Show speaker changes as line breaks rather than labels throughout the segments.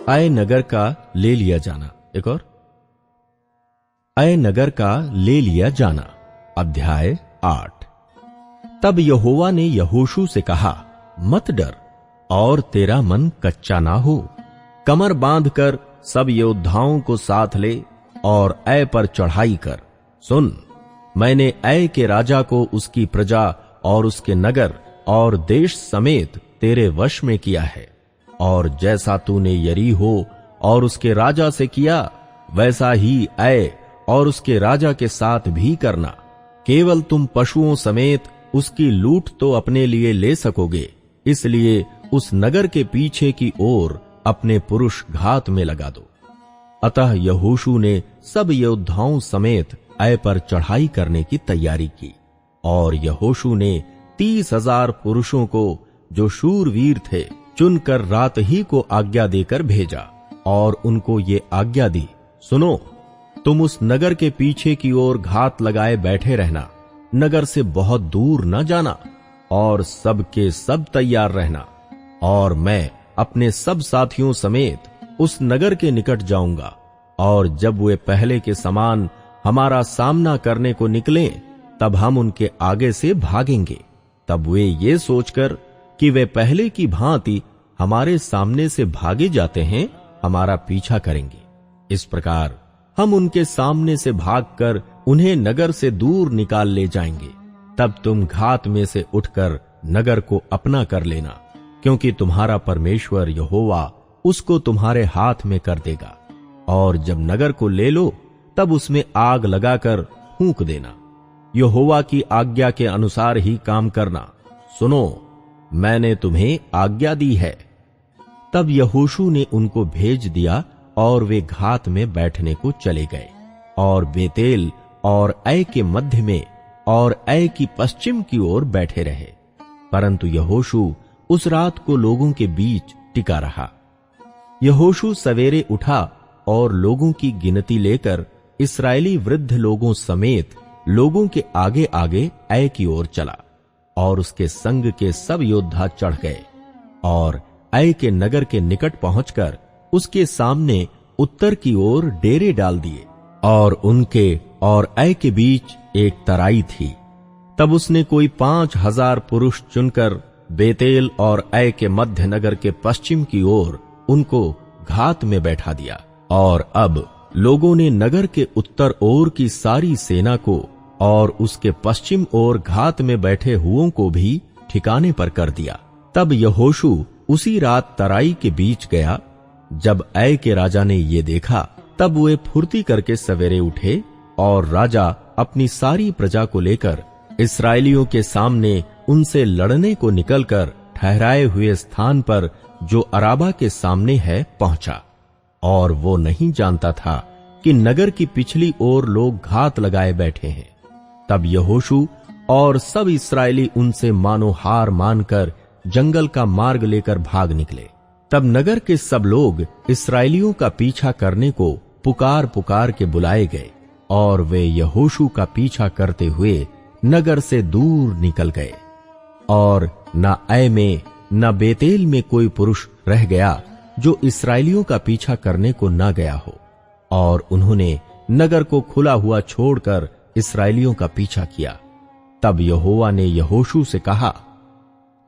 आय नगर का ले लिया जाना। एक और, आय नगर का ले लिया जाना। अध्याय 8। तब यहोवा ने यहोशू से कहा, मत डर और तेरा मन कच्चा ना हो। कमर बांधकर सब योद्धाओं को साथ ले और ऐ पर चढ़ाई कर। सुन, मैंने ऐ के राजा को उसकी प्रजा और उसके नगर और देश समेत तेरे वश में किया है, और जैसा तूने यरीहो और उसके राजा से किया, वैसा ही ऐ और उसके राजा के साथ भी करना। केवल तुम पशुओं समेत उसकी लूट तो अपने लिए ले सकोगे, इसलिए उस नगर के पीछे की ओर अपने पुरुष घात में लगा दो। अतः यहोशू ने सब योद्धाओं समेत ऐ पर चढ़ाई करने की तैयारी की, और यहोशू ने 30,000 पुरुषों को जो शूरवीर थे चुनकर रात ही को आज्ञा देकर भेजा, और उनको ये आज्ञा दी, सुनो, तुम उस नगर के पीछे की ओर घात लगाए बैठे रहना, नगर से बहुत दूर न जाना, और सब के सब तैयार रहना। और मैं अपने सब साथियों समेत उस नगर के निकट जाऊंगा, और जब वे पहले के समान हमारा सामना करने को निकलें, तब हम उनके आगे से भागेंगे। तब वे ये सोचकर कि वे पहले की भांति हमारे सामने से भागे जाते हैं, हमारा पीछा करेंगे। इस प्रकार हम उनके सामने से भागकर उन्हें नगर से दूर निकाल ले जाएंगे। तब तुम घात में से उठकर नगर को अपना कर लेना, क्योंकि तुम्हारा परमेश्वर यहोवा उसको तुम्हारे हाथ में कर देगा। और जब नगर को ले लो, तब उसमें आग लगाकर फूंक देना। यहोवा की आज्ञा के अनुसार ही काम करना। सुनो, मैंने तुम्हें आज्ञा दी है। तब यहोशू ने उनको भेज दिया, और वे घात में बैठने को चले गए, और बेतेल और ऐ के मध्य में और ऐ की पश्चिम की ओर बैठे रहे। परंतु यहोशू उस रात को लोगों के बीच टिका रहा। यहोशू सवेरे उठा और लोगों की गिनती लेकर इस्राएली वृद्ध लोगों समेत लोगों के आगे आगे ऐ की ओर चला, और उसके संग के सब योद्धा चढ़ गए, और ऐ के नगर के निकट पहुंचकर उसके सामने उत्तर की ओर डेरे डाल दिए, और उनके और ऐ के बीच एक तराई थी। तब उसने कोई 5,000 पुरुष चुनकर बेतेल और ऐ के मध्य नगर के पश्चिम की ओर उनको घात में बैठा दिया। और अब लोगों ने नगर के उत्तर ओर की सारी सेना को और उसके पश्चिम ओर घात में बैठे हुओं को भी ठिकाने पर कर दिया। तब यहोशू उसी रात तराई के बीच गया। जब ऐ के राजा ने ये देखा, तब वे फुर्ती करके सवेरे उठे, और राजा अपनी सारी प्रजा को लेकर इस्राएलियों के सामने उनसे लड़ने को निकलकर ठहराए हुए स्थान पर जो अराबा के सामने है पहुंचा। और वो नहीं जानता था कि नगर की पिछली ओर लोग घात लगाए बैठे हैं। तब यहोशू और सब इस्राएली उनसे मानो हार मानकर जंगल का मार्ग लेकर भाग निकले। तब नगर के सब लोग इस्राएलियों का पीछा करने को पुकार पुकार के बुलाए गए, और वे यहोशू का पीछा करते हुए नगर से दूर निकल गए। और न ऐ में न बेतेल में कोई पुरुष रह गया जो इस्राएलियों का पीछा करने को न गया हो, और उन्होंने नगर को खुला हुआ छोड़कर इस्राएलियों का पीछा किया। तब यहोवा ने यहोशू से कहा,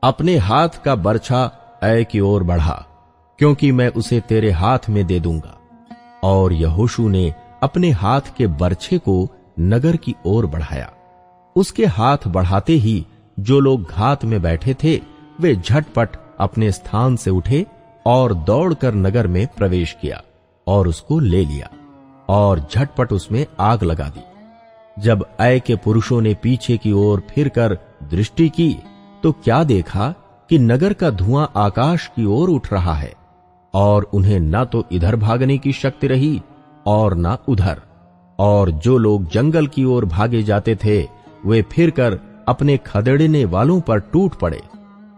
अपने हाथ का बर्छा ऐ की ओर बढ़ा, क्योंकि मैं उसे तेरे हाथ में दे दूंगा। और यहोशू ने अपने हाथ के बर्छे को नगर की ओर बढ़ाया। उसके हाथ बढ़ाते ही जो लोग घात में बैठे थे, वे झटपट अपने स्थान से उठे और दौड़कर नगर में प्रवेश किया और उसको ले लिया, और झटपट उसमें आग लगा दी। जब ऐ के पुरुषों ने पीछे की ओर फिरकर दृष्टि की, तो क्या देखा कि नगर का धुआं आकाश की ओर उठ रहा है, और उन्हें न तो इधर भागने की शक्ति रही और न उधर। और जो लोग जंगल की ओर भागे जाते थे, वे फिरकर अपने खदेड़ने वालों पर टूट पड़े।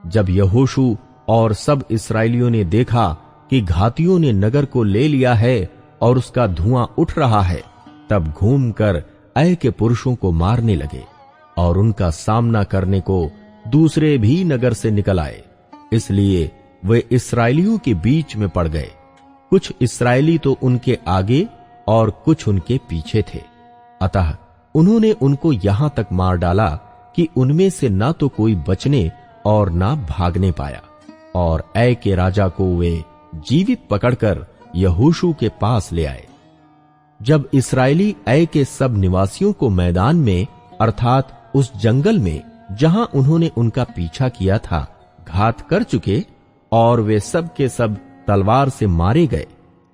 जब यहोशू और सब इस्राएलियों ने देखा कि घातियों ने नगर को ले लिया है और उसका धुआं उठ रहा है, तब घूमकर ऐ के पुरुषों को मारने लगे, और उनका सामना करने को दूसरे भी नगर से निकल आए। इसलिए वे इस्राएलियों के बीच में पड़ गए। कुछ इस्राएली तो उनके आगे और कुछ उनके पीछे थे। अतः उन्होंने उनको यहां तक मार डाला कि उनमें से ना तो कोई बचने और ना भागने पाया। और ऐ के राजा को वे जीवित पकड़कर यहोशू के पास ले आए। जब इस्राएली ऐ के सब निवासियों को मैदान में अर्थात उस जंगल में जहां उन्होंने उनका पीछा किया था घात कर चुके और वे सब के सब तलवार से मारे गए,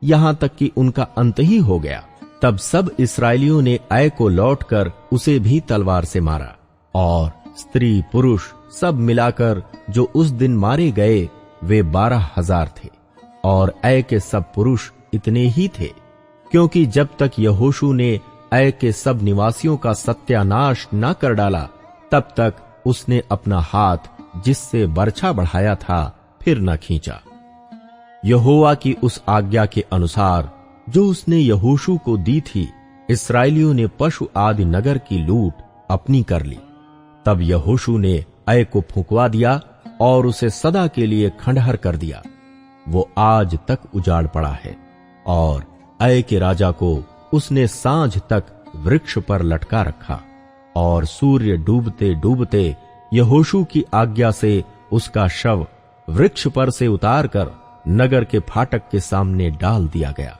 यहां तक कि उनका अंत ही हो गया, तब सब इस्राएलियों ने ऐ को लौटकर उसे भी तलवार से मारा। और स्त्री पुरुष सब मिलाकर जो उस दिन मारे गए वे 12,000 थे। और ऐ के सब पुरुष इतने ही थे, क्योंकि जब तक यहोशू ने ऐ के सब निवासियों का सत्यानाश न कर डाला तब तक उसने अपना हाथ जिससे बरछा बढ़ाया था फिर न खींचा। यहोवा की उस आज्ञा के अनुसार जो उसने यहोशू को दी थी, इस्राएलियों ने पशु आदि नगर की लूट अपनी कर ली। तब यहोशू ने ऐ को फुंकवा दिया और उसे सदा के लिए खंडहर कर दिया। वो आज तक उजाड़ पड़ा है। और ऐ के राजा को उसने सांझ तक वृक्ष पर लटका रखा। और सूर्य डूबते डूबते यहोशू की आज्ञा से उसका शव वृक्ष पर से उतारकर नगर के फाटक के सामने डाल दिया गया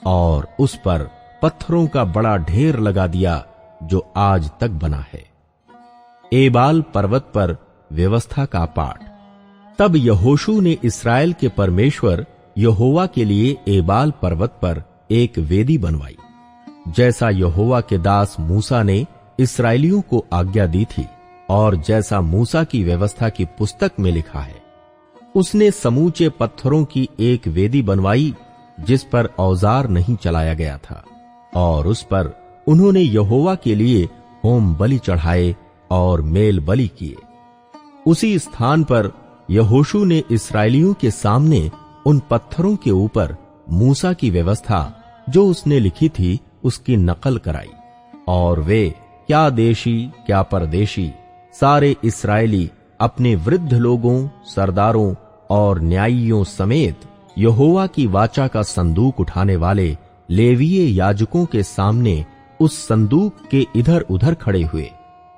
और उस पर पत्थरों का बड़ा ढेर लगा दिया जो आज तक बना है। एबाल पर्वत पर व्यवस्था का पाठ। तब यहोशू ने इस्राएल के परमेश्वर यहोवा के लिए एबाल पर्वत पर एक वेदी बनवाई, जैसा यहोवा के दास मूसा ने इस्राएलियों को आज्ञा दी थी और जैसा मूसा की व्यवस्था की पुस्तक में लिखा है। उसने समूचे पत्थरों की एक वेदी बनवाई जिस पर औजार नहीं चलाया गया था, और उस पर उन्होंने यहोवा के लिए होम बलि चढ़ाए और मेल बलि किए। उसी स्थान पर यहोशू ने इस्राएलियों के सामने उन पत्थरों के ऊपर मूसा की व्यवस्था जो उसने लिखी थी उसकी नकल कराई। और वे क्या देशी क्या परदेशी सारे इस्राएली अपने वृद्ध लोगों, सरदारों और न्यायियों समेत यहोवा की वाचा का संदूक उठाने वाले लेवीय याजकों के सामने उस संदूक के इधर उधर खड़े हुए।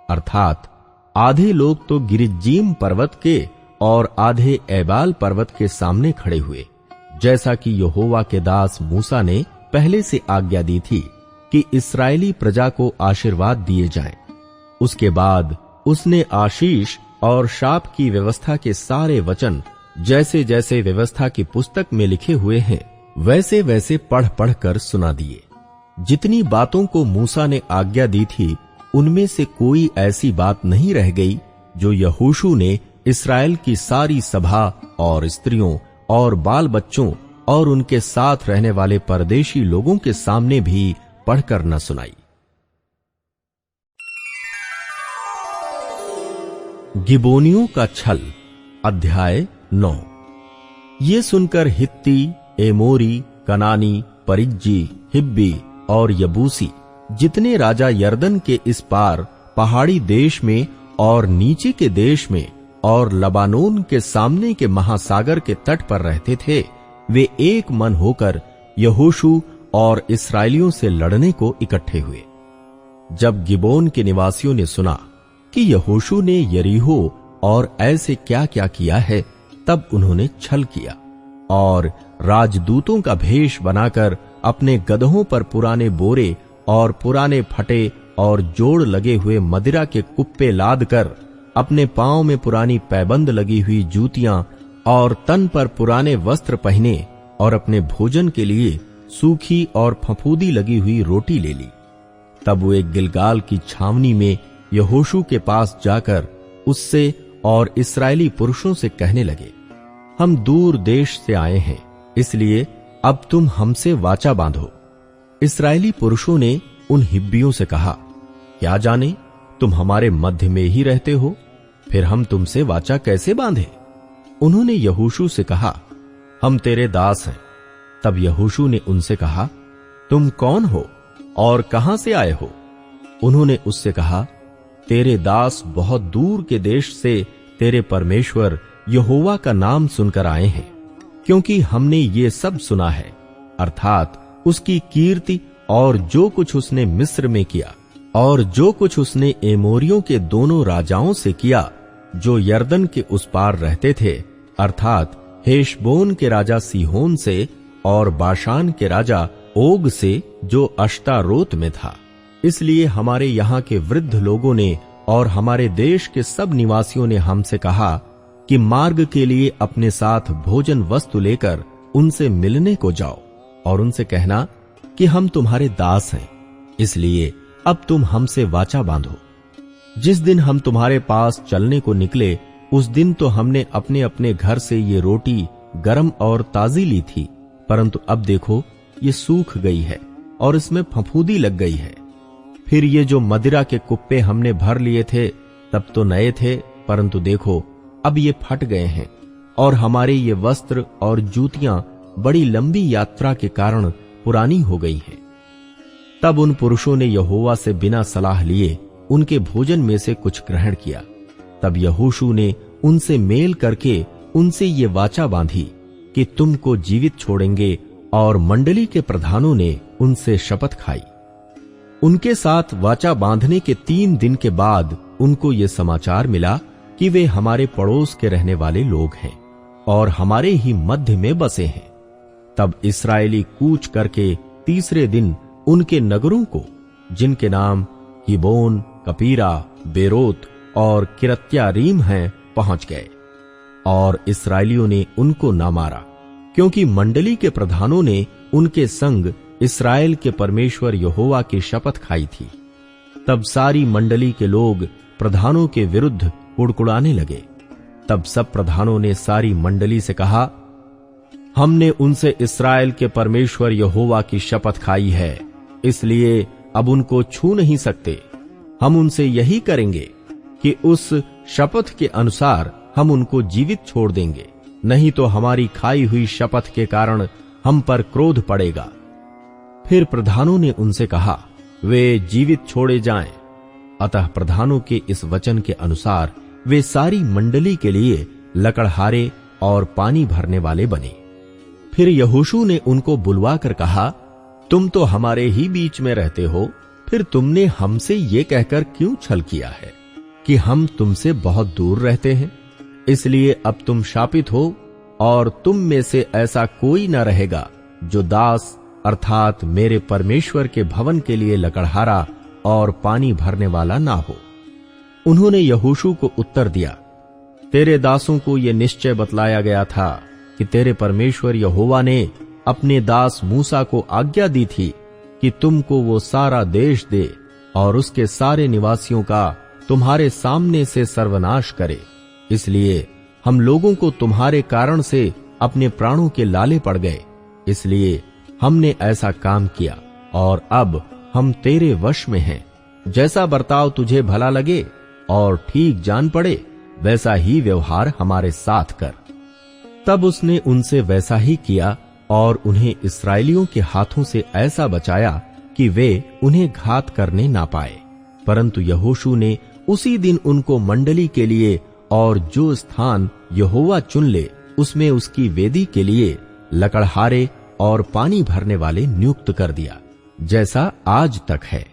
अर्थात आधे लोग तो गिरिज्जीम पर्वत के और आधे एबाल पर्वत के सामने खड़े हुए, जैसा कि यहोवा के दास मूसा ने पहले से आज्ञा दी थी कि इस्राएली प्रजा को आशीर्वाद दिए जाएं। उसके बाद उसने आशीष और शाप की व्यवस्था के सारे वचन जैसे जैसे व्यवस्था की पुस्तक में लिखे हुए हैं वैसे वैसे पढ़ पढ़ कर सुना दिए। जितनी बातों को मूसा ने आज्ञा दी थी उनमें से कोई ऐसी बात नहीं रह गई जो यहोशू ने इस्राएल की सारी सभा और स्त्रियों और बाल बच्चों और उनके साथ रहने वाले परदेशी लोगों के सामने भी पढ़कर न सुनाई। गिबोनियों का छल। अध्याय 9। ये सुनकर हित्ती, एमोरी, कनानी, परिज्जी, हिब्बी और यबूसी जितने राजा यरदन के इस पार पहाड़ी देश में और नीचे के देश में और लबानोन के सामने के महासागर के तट पर रहते थे, वे एक मन होकर यहोशू और इस्राएलियों से लड़ने को इकट्ठे हुए। जब गिबोन के निवासियों ने सुना कि यहोशू ने यरीहो और ऐसे क्या क्या किया है, तब उन्होंने छल किया और राजदूतों का भेष बनाकर अपने गदहों पर पुराने बोरे और पुराने फटे और जोड़ लगे हुए मदिरा के कुप्पे लाद कर, अपने पांव में पुरानी पैबंद लगी हुई जूतियां और तन पर पुराने वस्त्र पहने और अपने भोजन के लिए सूखी और फफूदी लगी हुई रोटी ले ली। तब वो एक गिलगाल की छावनी में यहोशू के पास जाकर उससे और इस्राएली पुरुषों से कहने लगे, हम दूर देश से आए हैं, इसलिए अब तुम हमसे वाचा बांधो। इस्राएली पुरुषों ने उन हिब्बियों से कहा, क्या जाने तुम हमारे मध्य में ही रहते हो, फिर हम तुमसे वाचा कैसे बांधे? उन्होंने यहोशू से कहा, हम तेरे दास हैं। तब यहोशू ने उनसे कहा, तुम कौन हो और कहां से आए हो? उन्होंने उससे कहा, तेरे दास बहुत दूर के देश से तेरे परमेश्वर यहोवा का नाम सुनकर आए हैं, क्योंकि हमने ये सब सुना है अर्थात उसकी कीर्ति और जो कुछ उसने मिस्र में किया और जो कुछ उसने एमोरियों के दोनों राजाओं से किया जो यरदन के उस पार रहते थे, अर्थात हेशबोन के राजा सीहोन से और बाशान के राजा ओग से जो अश्तारोत में था। इसलिए हमारे यहाँ के वृद्ध लोगों ने और हमारे देश के सब निवासियों ने हमसे कहा कि मार्ग के लिए अपने साथ भोजन वस्तु लेकर उनसे मिलने को जाओ और उनसे कहना कि हम तुम्हारे दास हैं, इसलिए अब तुम हमसे वाचा बांधो। जिस दिन हम तुम्हारे पास चलने को निकले उस दिन तो हमने अपने अपने घर से ये रोटी गरम और ताजी ली थी, परंतु अब देखो ये सूख गई है और इसमें फफूंदी लग गई है। फिर ये जो मदिरा के कुप्पे हमने भर लिए थे तब तो नए थे, परंतु देखो अब ये फट गए हैं और हमारे ये वस्त्र और जूतियां बड़ी लंबी यात्रा के कारण पुरानी हो गई हैं। तब उन पुरुषों ने यहोवा से बिना सलाह लिए उनके भोजन में से कुछ ग्रहण किया। तब यहोशू ने उनसे मेल करके उनसे ये वाचा बांधी कि तुमको जीवित छोड़ेंगे, और मंडली के प्रधानों ने उनसे शपथ खाई। उनके साथ वाचा बांधने के 3 दिन के बाद उनको ये समाचार मिला कि वे हमारे पड़ोस के रहने वाले लोग हैं और हमारे ही मध्य में बसे हैं। तब इस्राएली कूच करके तीसरे दिन उनके नगरों को, जिनके नाम हिबोन, कपीरा, बेरोत और किरत्यारीम हैं, पहुंच गए। और इस्राएलियों ने उनको न मारा, क्योंकि मंडली के प्रधानों ने उनके संग इस्राएल के परमेश्वर यहोवा की शपथ खाई थी। तब सारी मंडली के लोग प्रधानों के विरुद्ध कुड़कुड़ाने लगे। तब सब प्रधानों ने सारी मंडली से कहा, हमने उनसे इस्राएल के परमेश्वर यहोवा की शपथ खाई है, इसलिए अब उनको छू नहीं सकते। हम उनसे यही करेंगे कि उस शपथ के अनुसार हम उनको जीवित छोड़ देंगे, नहीं तो हमारी खाई हुई शपथ के कारण हम पर क्रोध पड़ेगा। फिर प्रधानों ने उनसे कहा, वे जीवित छोड़े जाएं। अतः प्रधानों के इस वचन के अनुसार वे सारी मंडली के लिए लकड़हारे और पानी भरने वाले बने। फिर यहोशू ने उनको बुलवाकर कहा, तुम तो हमारे ही बीच में रहते हो, फिर तुमने हमसे ये कहकर क्यों छल किया है कि हम तुमसे बहुत दूर रहते हैं? इसलिए अब तुम शापित हो, और तुम में से ऐसा कोई न रहेगा जो दास अर्थात मेरे परमेश्वर के भवन के लिए लकड़हारा और पानी भरने वाला ना हो। उन्होंने यहोशू को उत्तर दिया, तेरे दासों को यह निश्चय बतलाया गया था कि तेरे परमेश्वर यहोवा ने अपने दास मूसा को आज्ञा दी थी कि तुमको वो सारा देश दे और उसके सारे निवासियों का तुम्हारे सामने से सर्वनाश करे। इसलिए हम लोगों को तुम्हारे कारण से अपने प्राणों के लाले पड़ गए, इसलिए हमने ऐसा काम किया, और अब हम तेरे वश में हैं। जैसा बर्ताव तुझे भला लगे और ठीक जान पड़े, वैसा ही व्यवहार हमारे साथ कर। तब उसने उनसे वैसा ही किया और उन्हें इस्राएलियों के हाथों से ऐसा बचाया कि वे उन्हें घात करने ना पाए। परंतु यहोशू ने उसी दिन उनको मंडली के लिए और जो स्थान यहोवा चुन ले उसमें उसकी वेदी के लिए लकड़हारे और पानी भरने वाले नियुक्त कर दिया, जैसा आज तक है।